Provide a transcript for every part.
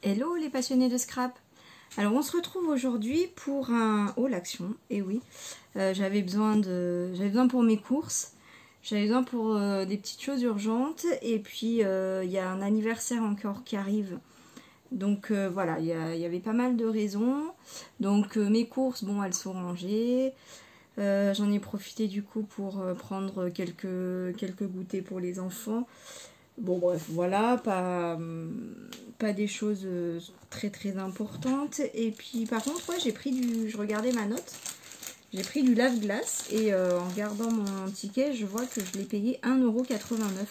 Hello les passionnés de scrap. Alors on se retrouve aujourd'hui pour un haul action. Et oui, j'avais besoin pour mes courses, j'avais besoin pour des petites choses urgentes. Et puis il y a un anniversaire encore qui arrive. Donc voilà, il y avait pas mal de raisons. Donc mes courses, bon, elles sont rangées. J'en ai profité du coup pour prendre quelques goûters pour les enfants. Bon bref, voilà, pas des choses très importantes. Et puis par contre, ouais, je regardais ma note, j'ai pris du lave-glace et en regardant mon ticket, je vois que je l'ai payé 1,89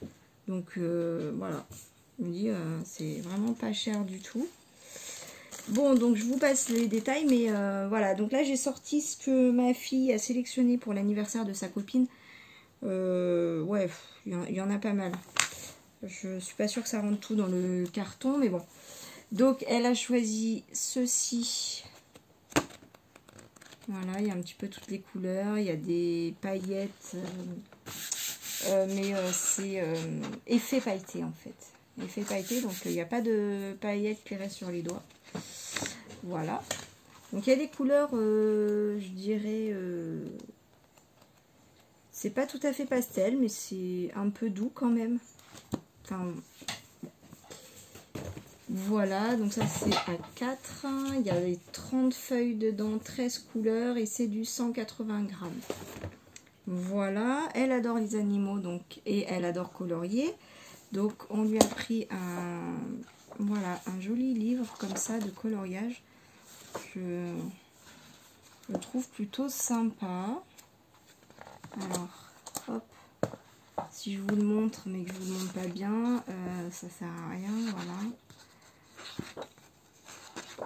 €. Donc voilà, je me dis, c'est vraiment pas cher du tout. Bon, donc je vous passe les détails, mais voilà, donc là j'ai sorti ce que ma fille a sélectionné pour l'anniversaire de sa copine. Ouais, il y en a pas mal. Je suis pas sûre que ça rentre tout dans le carton, mais bon. Donc elle a choisi ceci. Voilà, il y a un petit peu toutes les couleurs. Il y a des paillettes, mais c'est effet pailleté en fait. Effet pailleté, donc il n'y a pas de paillettes qui restent sur les doigts. Voilà. Donc il y a des couleurs, je dirais, c'est pas tout à fait pastel, mais c'est un peu doux quand même. Enfin, voilà, donc ça c'est à 4. Il y a les 30 feuilles dedans, 13 couleurs et c'est du 180 grammes. Voilà, elle adore les animaux donc et elle adore colorier. Donc on lui a pris voilà, un joli livre comme ça de coloriage. Je le trouve plutôt sympa. Alors, hop, si je vous le montre mais que je vous le montre pas bien, ça sert à rien, voilà.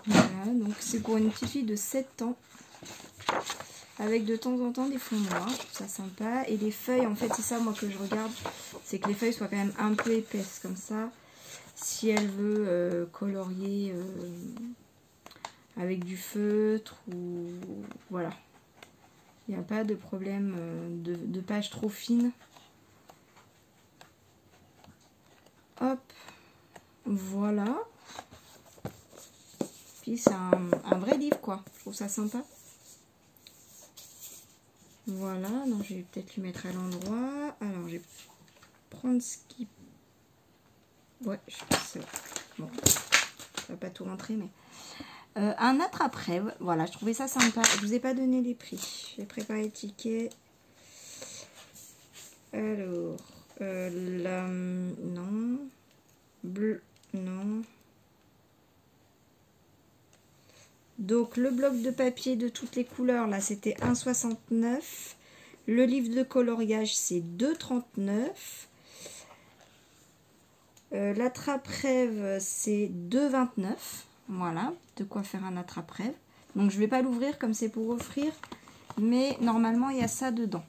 Voilà, donc c'est pour une petite fille de 7 ans. Avec de temps en temps des fonds noirs, je trouve ça sympa. Et les feuilles, en fait, c'est ça moi que je regarde. C'est que les feuilles soient quand même un peu épaisses, comme ça. Si elle veut colorier avec du feutre ou... Voilà. Il n'y a pas de problème de page trop fine. Hop. Voilà. Puis c'est un vrai livre, quoi. Je trouve ça sympa. Voilà, donc je vais peut-être lui mettre à l'endroit. Alors, je vais prendre ce qui... Ouais, je pense... Bon, ça va pas tout rentrer, mais... un attrape-rêve, voilà, je trouvais ça sympa. Je vous ai pas donné les prix. J'ai préparé les tickets. Alors, non. Bleu, non. Donc, le bloc de papier de toutes les couleurs, là, c'était 1,69 €. Le livre de coloriage, c'est 2,39 €. L'attrape-rêve, c'est 2,29 €. Voilà, de quoi faire un attrape-rêve. Donc, je ne vais pas l'ouvrir comme c'est pour offrir. Mais normalement, il y a ça dedans.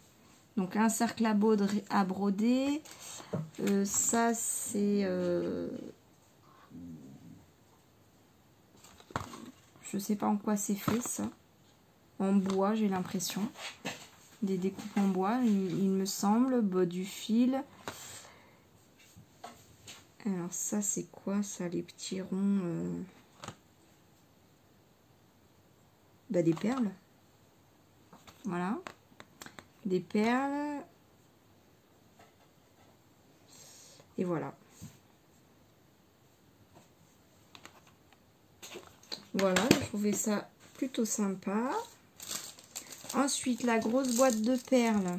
Donc, un cercle à broder. Ça, c'est... je sais pas en quoi c'est fait, ça. En bois, j'ai l'impression. Des découpes en bois, il me semble. Du fil. Alors, ça, c'est quoi, ça, les petits ronds des perles. Voilà. Des perles. Et voilà. Voilà, je trouvais ça plutôt sympa. Ensuite, la grosse boîte de perles.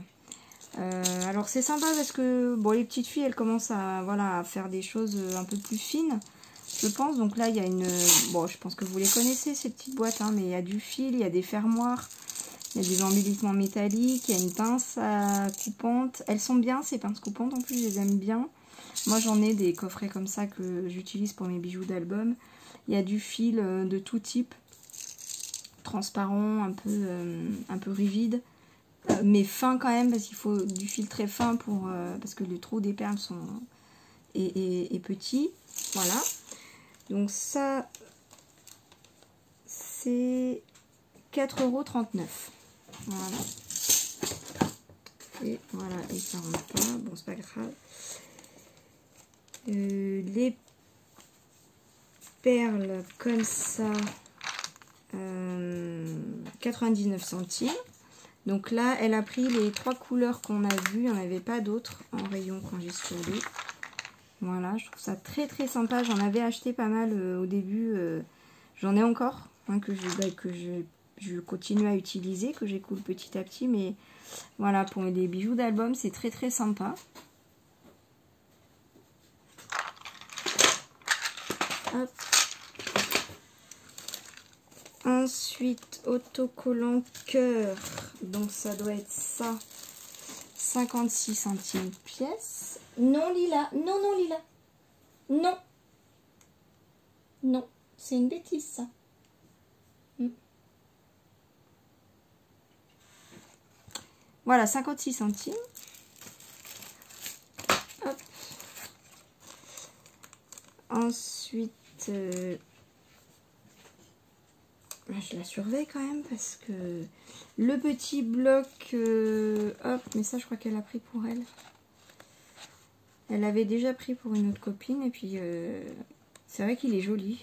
Alors, c'est sympa parce que bon, les petites filles, elles commencent à, voilà, à faire des choses un peu plus fines, je pense. Donc là, il y a une... Bon, je pense que vous les connaissez, ces petites boîtes, hein, mais il y a du fil, il y a des fermoirs, il y a des embellissements métalliques, il y a une pince coupante. Elles sont bien, ces pinces coupantes, en plus, je les aime bien. Moi, j'en ai des coffrets comme ça que j'utilise pour mes bijoux d'album. Il y a du fil de tout type, transparent, un peu rigide, mais fin quand même, parce qu'il faut du fil très fin pour parce que le trou des perles est petit. Voilà. Donc ça, c'est 4,39 €. Voilà. Et voilà, et ça rentre pas. Bon, c'est pas grave. Les perles comme ça, 99 centimes. Donc là, elle a pris les 3 couleurs qu'on a vues. Il n'y en avait pas d'autres en rayon quand j'ai scrollé. Voilà, je trouve ça très très sympa. J'en avais acheté pas mal au début. J'en ai encore hein, que je continue à utiliser, que j'écoule petit à petit. Mais voilà, pour les bijoux d'album, c'est très très sympa. Hop. Ensuite, autocollant cœur. Donc ça doit être ça. 56 centimes pièce. Non Lila, non non Lila. Non. Non, c'est une bêtise ça. Voilà, 56 centimes. Hop. Ensuite, je la surveille quand même parce que le petit bloc, hop, mais ça je crois qu'elle a pris pour elle. Elle avait déjà pris pour une autre copine et puis c'est vrai qu'il est joli.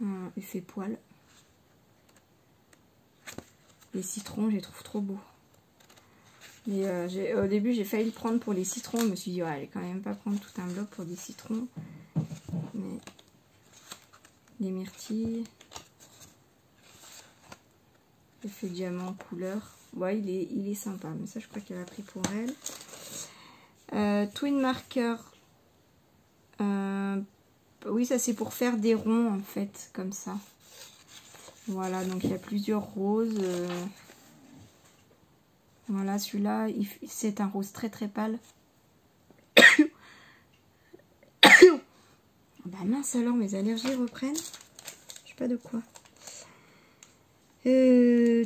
Il fait poil. Les citrons, je les trouve trop beaux. Mais au début, j'ai failli le prendre pour les citrons. Je me suis dit, ouais, je vais quand même pas prendre tout un bloc pour des citrons. Mais les myrtilles. Effet diamant couleur. Ouais, il est sympa. Mais ça, je crois qu'elle a pris pour elle. Twin marker. Oui, ça c'est pour faire des ronds en fait, comme ça. Voilà, donc il y a plusieurs roses. Voilà, celui-là, c'est un rose très très pâle. Bah mince alors, mes allergies reprennent. Je sais pas de quoi. Je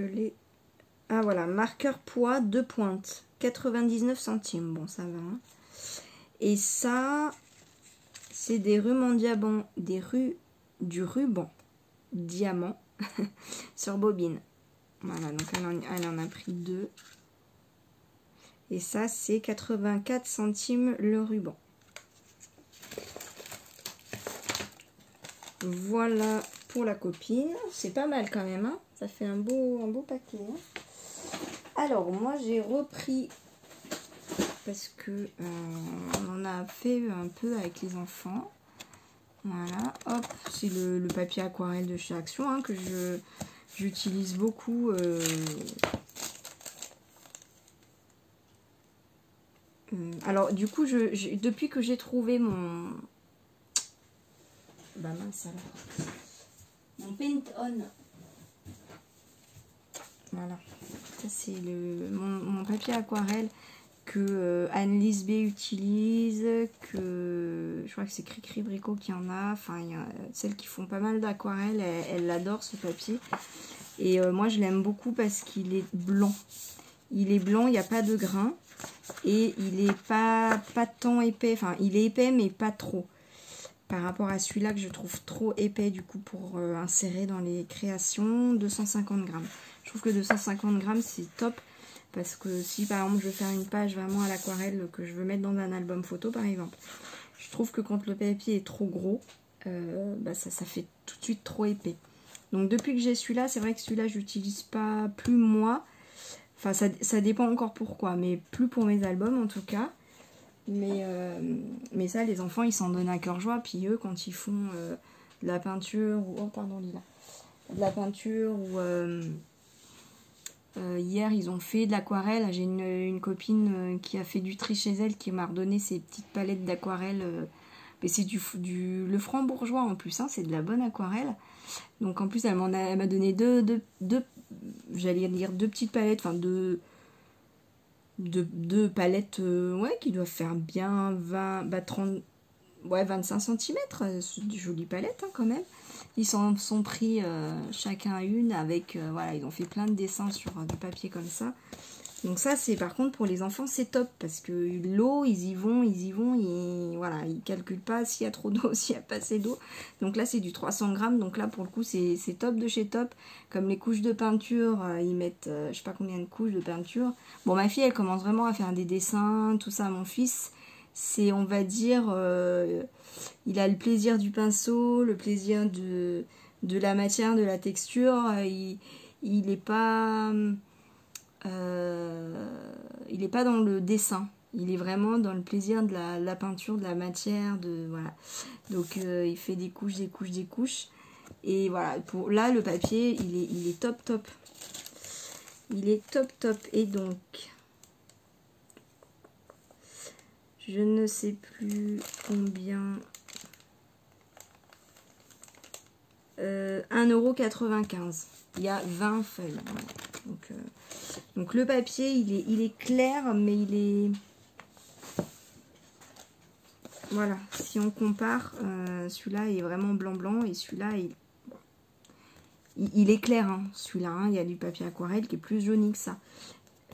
l'ai. Ah voilà, marqueur poids 2 pointes. 99 centimes. Bon, ça va. Hein. Et ça, c'est des rubans diamant, du ruban diamant sur bobine. Voilà, donc elle en a pris 2. Et ça, c'est 84 centimes le ruban. Voilà pour la copine. C'est pas mal quand même, hein. Ça fait un beau paquet. Hein. Alors, moi, j'ai repris, parce que on en a fait un peu avec les enfants. Voilà, hop, c'est le papier aquarelle de chez Action, hein, que j'utilise beaucoup. Alors, du coup, depuis que j'ai trouvé mon... Bah mince alors. Mon Paint On. Voilà. Ça, c'est mon papier aquarelle que Annelise B utilise, que je crois que c'est Cricri Bricot qui en a. Enfin, il y a celles qui font pas mal d'aquarelle, elle adore ce papier. Et moi, je l'aime beaucoup parce qu'il est blanc. Il est blanc, il n'y a pas de grain. Et il est pas tant épais. Enfin, il est épais, mais pas trop. Par rapport à celui-là que je trouve trop épais, du coup, pour insérer dans les créations. 250 grammes. Je trouve que 250 grammes, c'est top. Parce que si, par exemple, je veux faire une page vraiment à l'aquarelle que je veux mettre dans un album photo, par exemple, je trouve que quand le papier est trop gros, bah ça fait tout de suite trop épais. Donc, depuis que j'ai celui-là, c'est vrai que celui-là, je n'utilise pas plus moi. Enfin, ça dépend encore pourquoi, mais plus pour mes albums, en tout cas. Mais ça, les enfants, ils s'en donnent à cœur joie. Puis eux, quand ils font de la peinture, ou... Oh, pardon, Lila. De la peinture, ou... hier, ils ont fait de l'aquarelle. J'ai une copine qui a fait du tri chez elle, qui m'a redonné ses petites palettes d'aquarelle. Mais c'est le franc bourgeois en plus, hein, c'est de la bonne aquarelle. Donc en plus, elle m'a donné deux j'allais dire deux petites palettes, enfin deux palettes ouais, qui doivent faire bien 30, ouais, 25 cm. C'est des jolies palettes hein, quand même. Ils sont pris chacun une avec, voilà, ils ont fait plein de dessins sur du papier comme ça. Donc ça, c'est par contre pour les enfants, c'est top parce que l'eau, ils y vont, voilà, ils calculent pas s'il y a trop d'eau, s'il y a pas assez d'eau. Donc là, c'est du 300 grammes. Donc là, pour le coup, c'est top de chez top. Comme les couches de peinture, ils mettent, je sais pas combien de couches de peinture. Bon, ma fille, elle commence vraiment à faire des dessins, tout ça. Mon fils, c'est, on va dire, il a le plaisir du pinceau, le plaisir de la matière, de la texture. Il est pas... il n'est pas dans le dessin, il est vraiment dans le plaisir de la peinture, de la matière, voilà. Donc il fait des couches, des couches, des couches. Et voilà, là le papier, il est top top. Il est top top. Et donc, je ne sais plus combien. 1,95 €. Il y a 20 feuilles. Voilà. Donc le papier, il est clair, mais il est... Voilà, si on compare, celui-là est vraiment blanc-blanc et celui-là, il est clair. Hein, celui-là, hein, il y a du papier aquarelle qui est plus jauni que ça.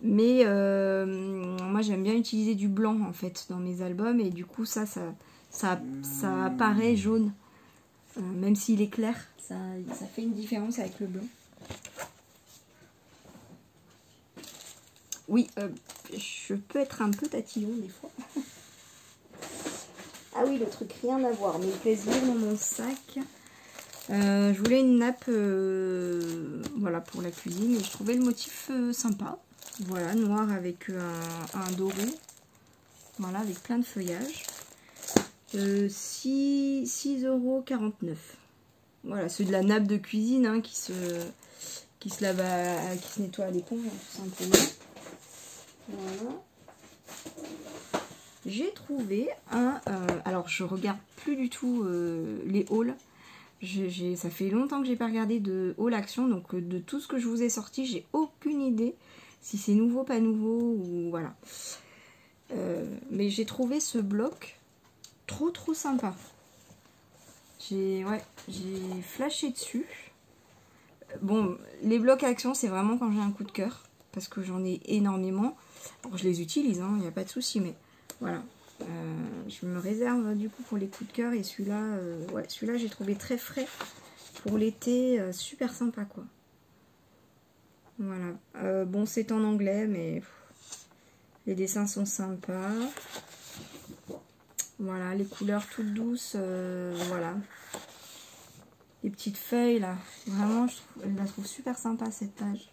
Mais moi, j'aime bien utiliser du blanc, en fait, dans mes albums. Et du coup, ça apparaît jaune. Même s'il est clair, ça fait une différence avec le blanc. Oui, je peux être un peu tatillon des fois. Ah oui, le truc, rien à voir, mais il pèse bien dans mon sac. Je voulais une nappe voilà, pour la cuisine et je trouvais le motif sympa. Voilà, noir avec un doré. Voilà, avec plein de feuillage. 6,49 €. Voilà, c'est de la nappe de cuisine hein, qui se lave, qui se nettoie à l'éponge, hein, tout simplement. Voilà. J'ai trouvé alors je regarde plus du tout les hauls. Ça fait longtemps que j'ai pas regardé de haul action, donc de tout ce que je vous ai sorti, j'ai aucune idée si c'est nouveau, pas nouveau ou voilà. Mais j'ai trouvé ce bloc trop sympa. J'ai flashé dessus. Bon, les blocs action, c'est vraiment quand j'ai un coup de cœur parce que j'en ai énormément. Alors, je les utilise, il n'y a pas de souci, mais voilà. Je me réserve du coup pour les coups de cœur et celui-là, ouais, celui-là j'ai trouvé très frais pour l'été, super sympa quoi. Voilà. Bon, c'est en anglais, mais les dessins sont sympas. Voilà, les couleurs toutes douces, voilà. Les petites feuilles là, vraiment, je la trouve super sympa cette page.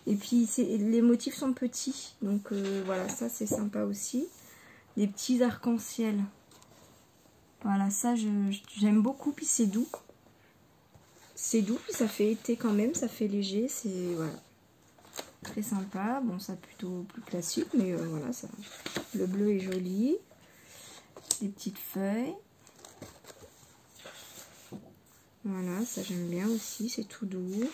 Et puis les motifs sont petits, donc voilà, ça c'est sympa aussi. Des petits arcs-en-ciel. Voilà, ça j'aime beaucoup, puis c'est doux. C'est doux, puis ça fait été quand même, ça fait léger, c'est voilà. Très sympa, bon ça plutôt plus classique, mais voilà, ça. Le bleu est joli. Des petites feuilles. Voilà, ça j'aime bien aussi, c'est tout doux.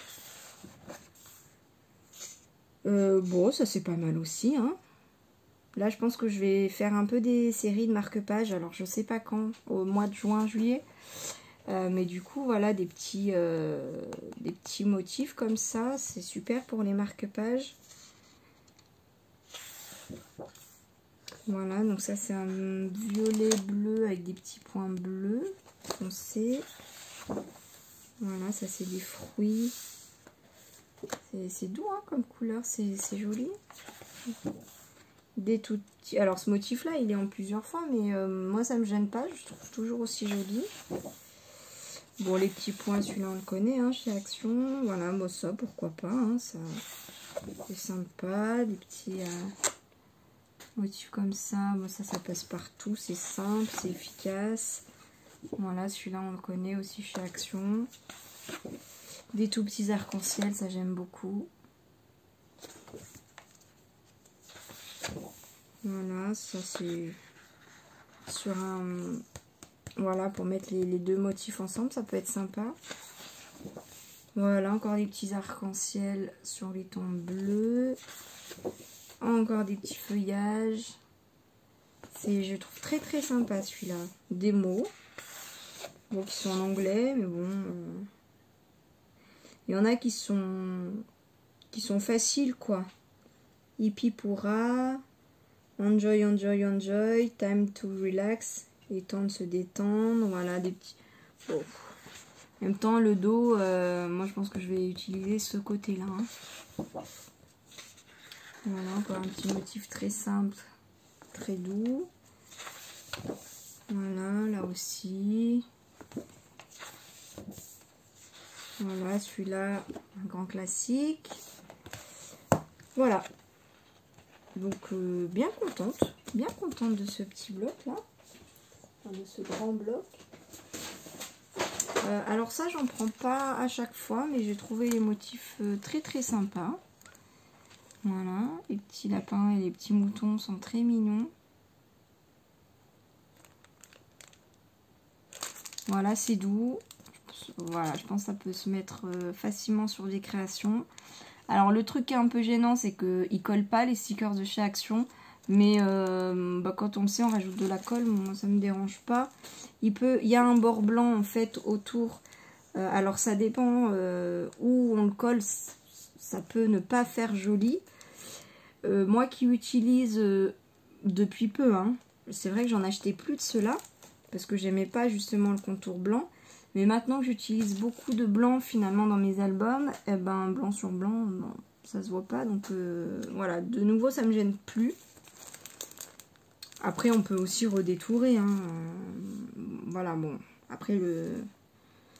Bon, ça c'est pas mal aussi, hein. Là, je pense que je vais faire un peu des séries de marque-pages. Alors, je sais pas quand, au mois de juin, juillet. Mais du coup, voilà, des petits motifs comme ça. C'est super pour les marque-pages. Voilà, donc ça, c'est un violet bleu avec des petits points bleus foncés. Voilà, ça, c'est des fruits. C'est doux, hein, comme couleur. C'est joli. Des tout petits. Alors ce motif là il est en plusieurs fois mais moi ça me gêne pas, je trouve toujours aussi joli. Bon les petits points, celui-là on le connaît hein, chez Action. Voilà, moi ça pourquoi pas hein, ça c'est sympa. Des petits motifs comme ça, moi ça passe partout, c'est simple, c'est efficace. Voilà, celui-là on le connaît aussi chez Action. Des tout petits arcs-en-ciel, ça j'aime beaucoup. Voilà, ça c'est sur un... Voilà, pour mettre les deux motifs ensemble, ça peut être sympa. Voilà, encore des petits arcs-en-ciel sur les tons bleus. Encore des petits feuillages. Je trouve très sympa celui-là. Des mots. Bon, qui sont en anglais, mais bon... Il y en a qui sont faciles, quoi. Hippie pourra. Enjoy, enjoy, enjoy. Time to relax. Et temps de se détendre. Voilà, des petits... Oh. En même temps, le dos, moi je pense que je vais utiliser ce côté-là. Hein. Voilà, encore un petit motif très simple, très doux. Voilà, là aussi. Voilà, celui-là, un grand classique. Voilà. Donc, bien contente de ce petit bloc-là. Enfin, de ce grand bloc. Alors ça, j'en prends pas à chaque fois, mais j'ai trouvé les motifs très très sympas. Voilà, les petits lapins et les petits moutons sont très mignons. Voilà, c'est doux. Voilà, je pense que ça peut se mettre facilement sur des créations. Alors le truc qui est un peu gênant, c'est qu'ils collent pas les stickers de chez Action. Mais quand on le sait, on rajoute de la colle, moi ça me dérange pas. Il y a un bord blanc en fait autour. Alors ça dépend où on le colle, ça peut ne pas faire joli. Moi qui utilise depuis peu, hein, c'est vrai que j'en achetais plus de ceux-là. Parce que j'aimais pas justement le contour blanc. Mais maintenant que j'utilise beaucoup de blanc finalement dans mes albums, eh ben blanc sur blanc, non, ça se voit pas. Donc voilà, de nouveau ça me gêne plus. Après on peut aussi redétourer. Hein. Voilà, bon. Après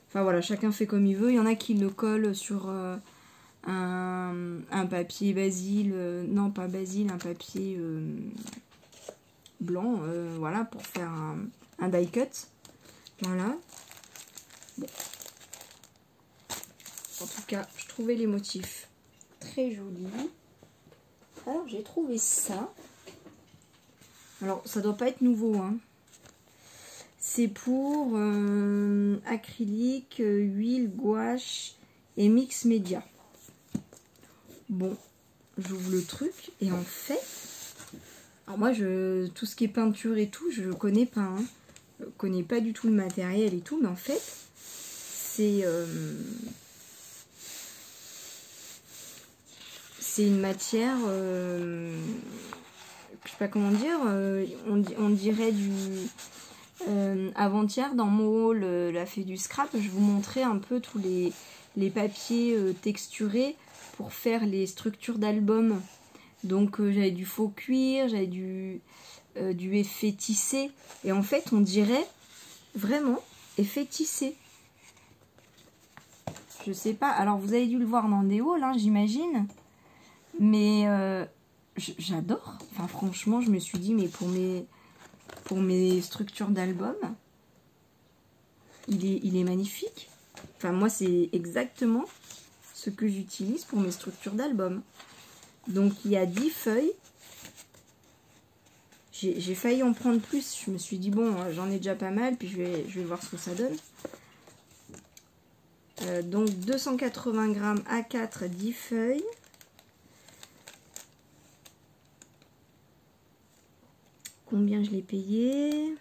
enfin voilà, chacun fait comme il veut. Il y en a qui le collent sur un papier basil. Non, pas basil, un papier blanc. Voilà, pour faire un die cut. Voilà. Bon. En tout cas, je trouvais les motifs très jolis. Alors, j'ai trouvé ça. Alors, ça doit pas être nouveau, hein. C'est pour acrylique, huile, gouache et mix média. Bon, j'ouvre le truc et en fait... Alors moi, tout ce qui est peinture et tout, je connais pas, hein. Je connais pas du tout le matériel et tout, mais en fait, c'est une matière, je sais pas comment dire, on dirait du... avant-hier, dans mon haul, la fée du scrap, je vous montrais un peu tous les papiers texturés pour faire les structures d'albums. Donc j'avais du faux cuir, j'avais du effet tissé. Et en fait, on dirait vraiment effet tissé. Je sais pas. Alors, vous avez dû le voir dans des hauls, hein, j'imagine. Mais j'adore. Enfin, franchement, je me suis dit, mais pour mes structures d'album, il est magnifique. Enfin, moi, c'est exactement ce que j'utilise pour mes structures d'album. Donc, il y a 10 feuilles. J'ai failli en prendre plus. Je me suis dit, bon, j'en ai déjà pas mal, puis je vais voir ce que ça donne. Donc, 280 grammes A4, 10 feuilles. Combien je l'ai payé ?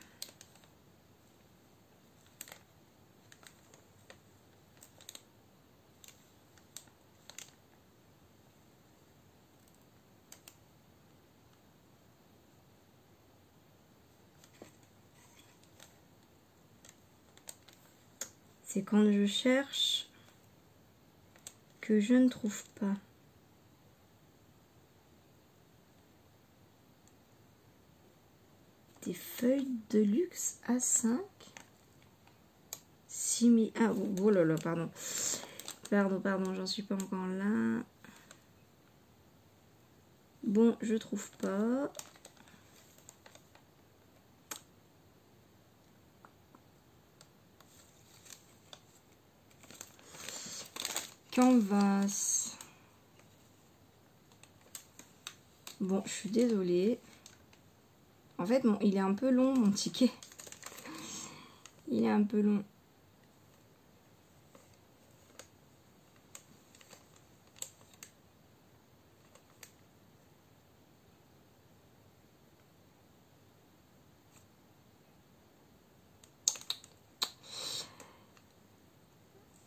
C'est quand je cherche que je ne trouve pas. Des feuilles de luxe A5. 6000. Ah, oh là là, pardon. Pardon, j'en suis pas encore là. Bon, je trouve pas. Canvas. Bon, je suis désolée. En fait, il est un peu long, mon ticket. Il est un peu long.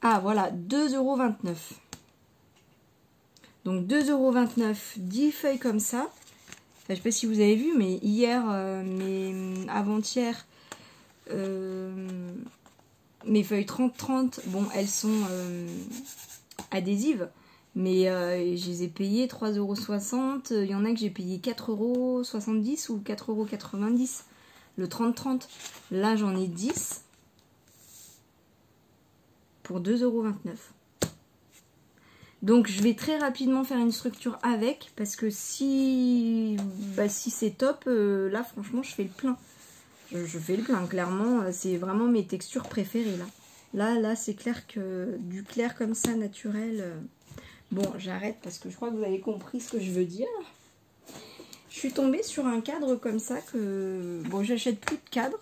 Ah, voilà, 2,29 €. Donc 2,29 €, 10 feuilles comme ça. Enfin, je sais pas si vous avez vu, mais hier, avant-hier, mes feuilles 30-30, bon, elles sont adhésives. Mais je les ai payées 3,60 €. Il y en a que j'ai payé 4,70 € ou 4,90 €. Le 30-30. Là, j'en ai 10 pour 2,29 €. Donc, je vais très rapidement faire une structure avec. Parce que si c'est top, là, franchement, je fais le plein. Je fais le plein, clairement. C'est vraiment mes textures préférées, là. Là, c'est clair que du clair comme ça, naturel... Bon, j'arrête parce que je crois que vous avez compris ce que je veux dire. Je suis tombée sur un cadre comme ça que... Bon, j'achète plus de cadres.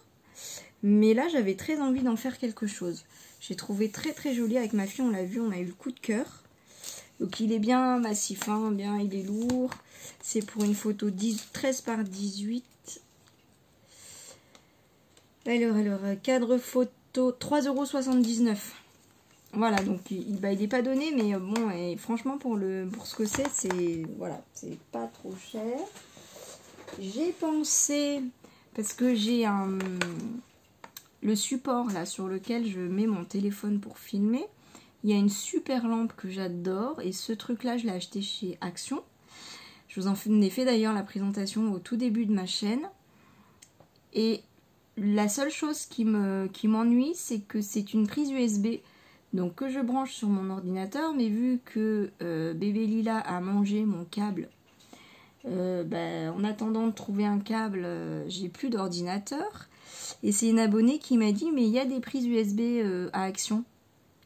Mais là, j'avais très envie d'en faire quelque chose. J'ai trouvé très très joli avec ma fille. On l'a vu, on a eu le coup de cœur. Donc, il est bien massif, hein, bien, il est lourd. C'est pour une photo 13 par 18. Alors, cadre photo 3,79 €. Voilà, donc il n'est pas donné, mais bon, et franchement, pour ce que c'est voilà, c'est pas trop cher. J'ai pensé, parce que j'ai le support là sur lequel je mets mon téléphone pour filmer, il y a une super lampe que j'adore, et ce truc là, je l'ai acheté chez Action. Je vous en ai fait d'ailleurs la présentation au tout début de ma chaîne. Et la seule chose qui m'ennuie, c'est que c'est une prise USB. Donc que je branche sur mon ordinateur, mais vu que bébé Lila a mangé mon câble, en attendant de trouver un câble, j'ai plus d'ordinateur. Et c'est une abonnée qui m'a dit, mais il y a des prises USB à Action.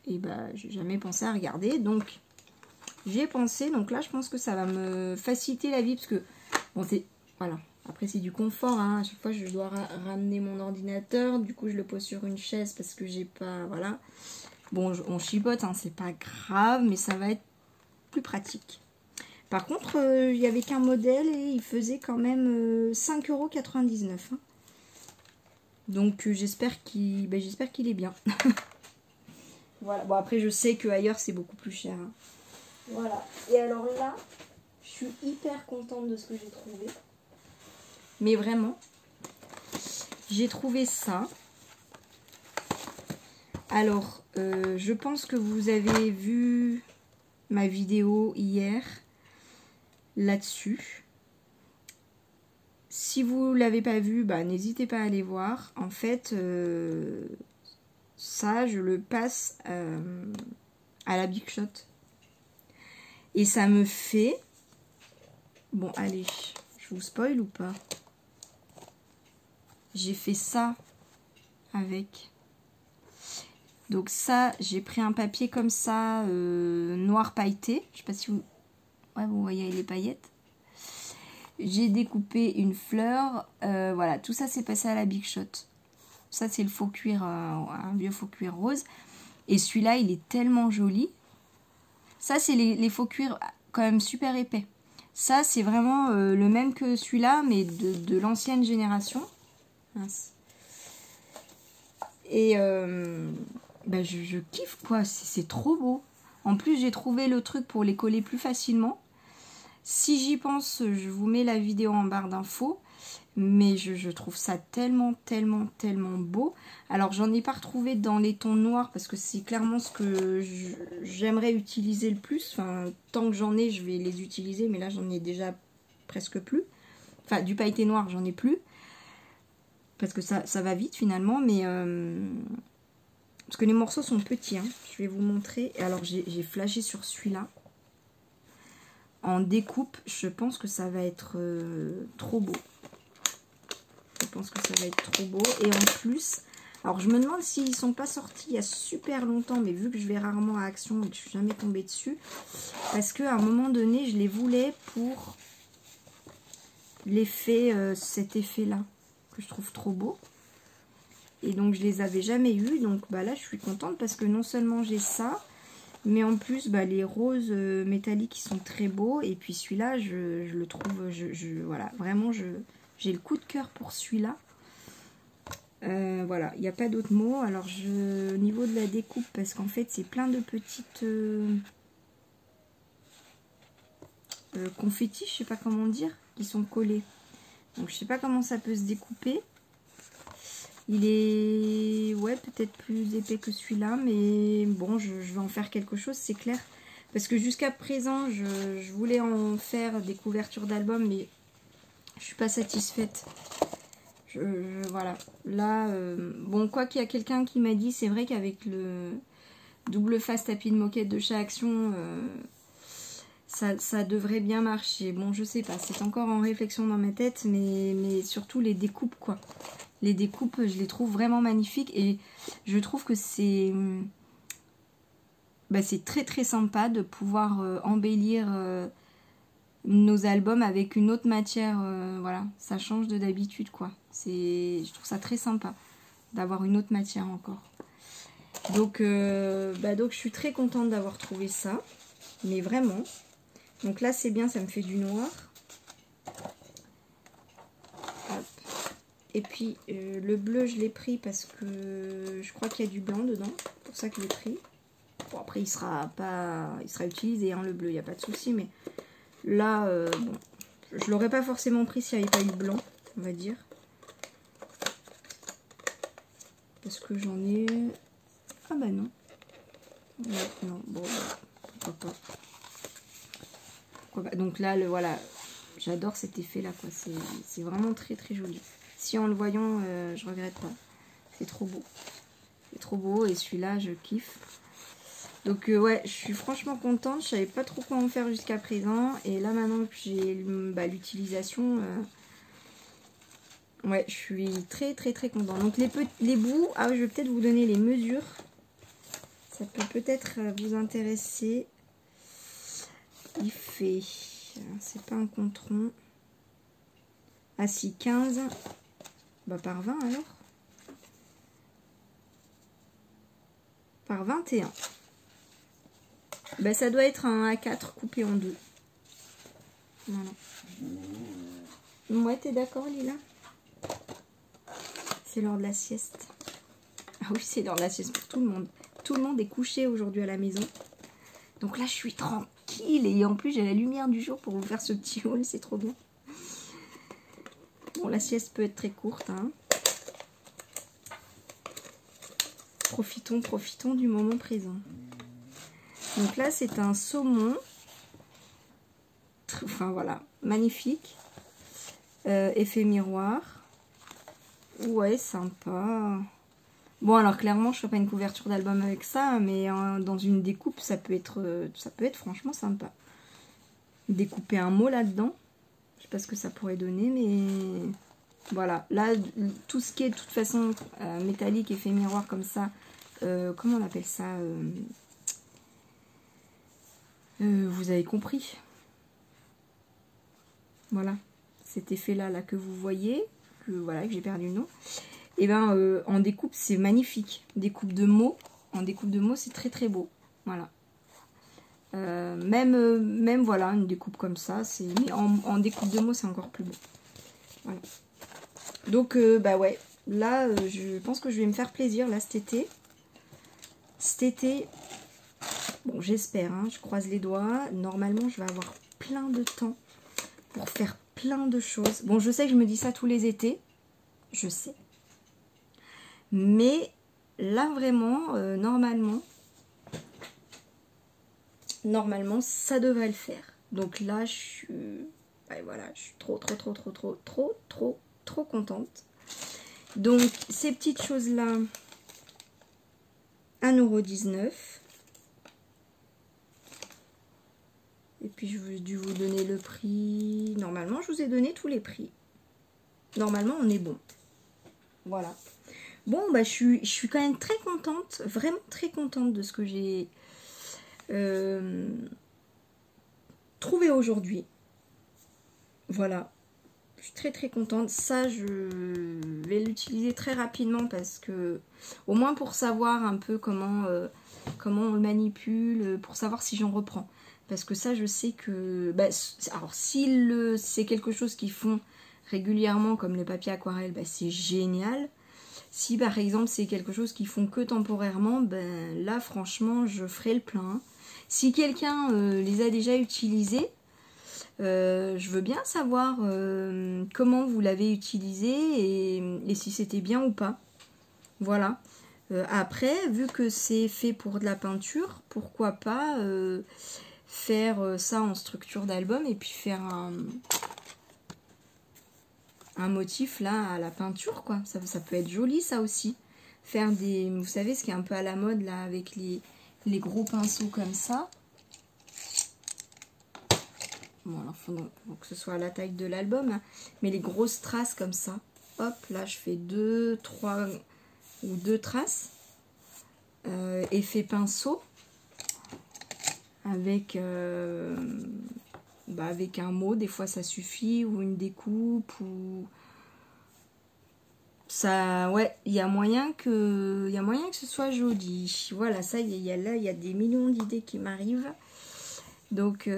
Et j'ai jamais pensé à regarder, donc j'y ai pensé. Donc là, je pense que ça va me faciliter la vie, parce que, bon, voilà. Après, c'est du confort, hein. À chaque fois, je dois ramener mon ordinateur, du coup, je le pose sur une chaise parce que j'ai pas, voilà. Bon, on chipote, hein, c'est pas grave, mais ça va être plus pratique. Par contre, il n'y avait qu'un modèle et il faisait quand même 5,99 €. Hein. Donc, j'espère qu'il est bien. Voilà. Bon, après, je sais qu'ailleurs, c'est beaucoup plus cher. Hein. Voilà. Et alors là, je suis hyper contente de ce que j'ai trouvé. Mais vraiment, j'ai trouvé ça. Alors, je pense que vous avez vu ma vidéo hier là-dessus. Si vous ne l'avez pas vu, n'hésitez pas à aller voir. En fait, ça, je le passe à la Big Shot. Et ça me fait... Bon, allez, je vous spoil ou pas? J'ai fait ça avec... Donc ça, j'ai pris un papier comme ça, noir pailleté. Je sais pas si vous... Ouais, vous voyez les paillettes. J'ai découpé une fleur. Voilà, tout ça, c'est passé à la Big Shot. Ça, c'est le faux cuir, un vieux faux cuir rose. Et celui-là, il est tellement joli. Ça, c'est les faux cuirs quand même super épais. Ça, c'est vraiment le même que celui-là, mais de l'ancienne génération. Mince. Et... je kiffe quoi, c'est trop beau. En plus, j'ai trouvé le truc pour les coller plus facilement. Si j'y pense, je vous mets la vidéo en barre d'infos. Mais je trouve ça tellement beau. Alors, j'en ai pas retrouvé dans les tons noirs parce que c'est clairement ce que j'aimerais utiliser le plus. Enfin, tant que j'en ai, je vais les utiliser. Mais là, j'en ai déjà presque plus. Enfin, du pailleté noir, j'en ai plus. Parce que ça va vite finalement. Mais... parce que les morceaux sont petits, hein. Je vais vous montrer. Alors, j'ai flashé sur celui-là. En découpe, je pense que ça va être trop beau. Je pense que ça va être trop beau. Et en plus, alors je me demande s'ils ne sont pas sortis il y a super longtemps, mais vu que je vais rarement à Action et que je suis jamais tombée dessus, parce qu'à un moment donné, je les voulais pour l'effet, cet effet-là, que je trouve trop beau. Et donc, je les avais jamais eus. Donc, là, je suis contente parce que non seulement j'ai ça, mais en plus, les roses métalliques, ils sont très beaux. Et puis, celui-là, je le trouve... voilà, vraiment, j'ai le coup de cœur pour celui-là. Voilà, il n'y a pas d'autre mot. Alors, au niveau de la découpe, parce qu'en fait, c'est plein de petites... confetti, je sais pas comment dire, qui sont collés. Donc je sais pas comment ça peut se découper. Il est, ouais, peut-être plus épais que celui-là, mais bon, je vais en faire quelque chose, c'est clair. Parce que jusqu'à présent, je voulais en faire des couvertures d'albums, mais je suis pas satisfaite. Voilà. Là, bon, quoi qu'il y a quelqu'un qui m'a dit, c'est vrai qu'avec le double face tapis de moquette de chez Action, ça devrait bien marcher. Bon, je sais pas, c'est encore en réflexion dans ma tête, mais surtout les découpes, quoi. Les découpes, je les trouve vraiment magnifiques et je trouve que c'est très très sympa de pouvoir embellir nos albums avec une autre matière. Voilà, ça change de d'habitude, quoi. Je trouve ça très sympa d'avoir une autre matière encore. Donc je suis très contente d'avoir trouvé ça, mais vraiment. Donc là c'est bien, ça me fait du noir. Hop. Et puis le bleu je l'ai pris parce que je crois qu'il y a du blanc dedans, c'est pour ça que je l'ai pris. Bon, après il sera utilisé, hein, le bleu, il n'y a pas de souci, mais là bon, je l'aurais pas forcément pris s'il n'y avait pas eu blanc, on va dire. Parce que j'en ai... Ah bah non. Ouais, non, bon, pourquoi pas. Donc là, voilà, j'adore cet effet-là, quoi. C'est vraiment très très joli. Si en le voyant, je regrette pas. C'est trop beau. C'est trop beau et celui-là, je kiffe. Donc ouais, je suis franchement contente. Je savais pas trop quoi en faire jusqu'à présent. Et là, maintenant que j'ai l'utilisation... ouais, je suis très très très contente. Donc les bouts, je vais peut-être vous donner les mesures. Ça peut peut-être vous intéresser. Il fait, c'est pas un compte rond. Ah si, 15. Bah par 20 alors. Par 21. Bah ça doit être un A4 coupé en deux. Voilà. Ouais, t'es d'accord Lila? C'est l'heure de la sieste. Ah oui, c'est l'heure de la sieste pour tout le monde. Tout le monde est couché aujourd'hui à la maison. Donc là, je suis tranquille. Et en plus, j'ai la lumière du jour pour vous faire ce petit haul. C'est trop bien. Bon, la sieste peut être très courte, hein. Profitons du moment présent. Donc là, c'est un saumon. Enfin, voilà. Magnifique. Effet miroir. Ouais, sympa. Bon, alors clairement, je ne fais pas une couverture d'album avec ça, mais dans une découpe, ça peut être franchement sympa. Découper un mot là-dedans, je sais pas ce que ça pourrait donner, mais voilà. Là, tout ce qui est de toute façon métallique, effet miroir comme ça, comment on appelle ça, vous avez compris. Voilà, cet effet-là là, que vous voyez, que j'ai perdu le nom. Et ben en découpe c'est magnifique. Découpe de mots, en découpe de mots c'est très très beau. Voilà. Même voilà, une découpe comme ça, mais en découpe de mots c'est encore plus beau. Voilà. Donc bah ouais, là je pense que je vais me faire plaisir là cet été. Cet été, bon j'espère, hein, je croise les doigts. Normalement je vais avoir plein de temps pour faire plein de choses. Bon je sais que je me dis ça tous les étés, je sais. Mais là vraiment, normalement, ça devrait le faire. Donc là, je suis, voilà, je suis trop contente. Donc ces petites choses-là, 1,19 €. Et puis je vais dû vous donner le prix. Normalement, je vous ai donné tous les prix. Normalement, on est bon. Voilà. Bon, bah, je suis quand même très contente, vraiment très contente de ce que j'ai trouvé aujourd'hui. Voilà, je suis très contente. Ça, je vais l'utiliser très rapidement parce que, au moins pour savoir un peu comment on le manipule, pour savoir si j'en reprends. Parce que ça, je sais que, alors si c'est quelque chose qu'ils font régulièrement comme le papier aquarelle, c'est génial. Si par exemple c'est quelque chose qu'ils font que temporairement, là franchement je ferai le plein. Si quelqu'un les a déjà utilisés, Je veux bien savoir comment vous l'avez utilisé et si c'était bien ou pas. Voilà. Après, vu que c'est fait pour de la peinture, pourquoi pas faire ça en structure d'album et puis faire un motif là à la peinture, quoi. Ça peut être joli, ça aussi. Faire des... Vous savez, ce qui est un peu à la mode là, avec les gros pinceaux comme ça. Bon, alors faut que ce soit à la taille de l'album, hein. Mais les grosses traces comme ça. Hop, là je fais 2, 3 ou 2 traces. Effet pinceau. Avec, avec un mot, des fois ça suffit, ou une découpe, ou... Ça, ouais, il y a moyen que ce soit joli. Voilà, ça, il y a des millions d'idées qui m'arrivent. Donc,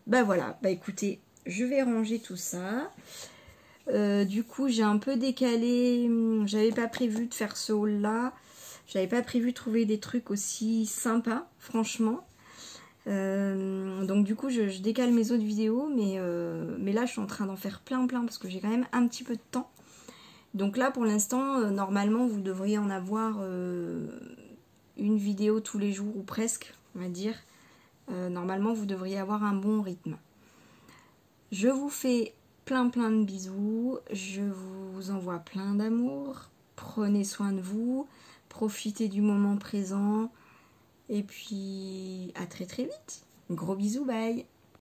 voilà, écoutez, je vais ranger tout ça. Du coup, j'ai un peu décalé, j'avais pas prévu de faire ce haul là. J'avais pas prévu de trouver des trucs aussi sympas, franchement. Donc du coup, je décale mes autres vidéos, mais là, je suis en train d'en faire plein, parce que j'ai quand même un petit peu de temps. Donc là, pour l'instant, normalement, vous devriez en avoir une vidéo tous les jours, ou presque, on va dire. Normalement, vous devriez avoir un bon rythme. Je vous fais plein de bisous. Je vous envoie plein d'amour. Prenez soin de vous. Profitez du moment présent. Et puis, à très vite. Gros bisous, bye.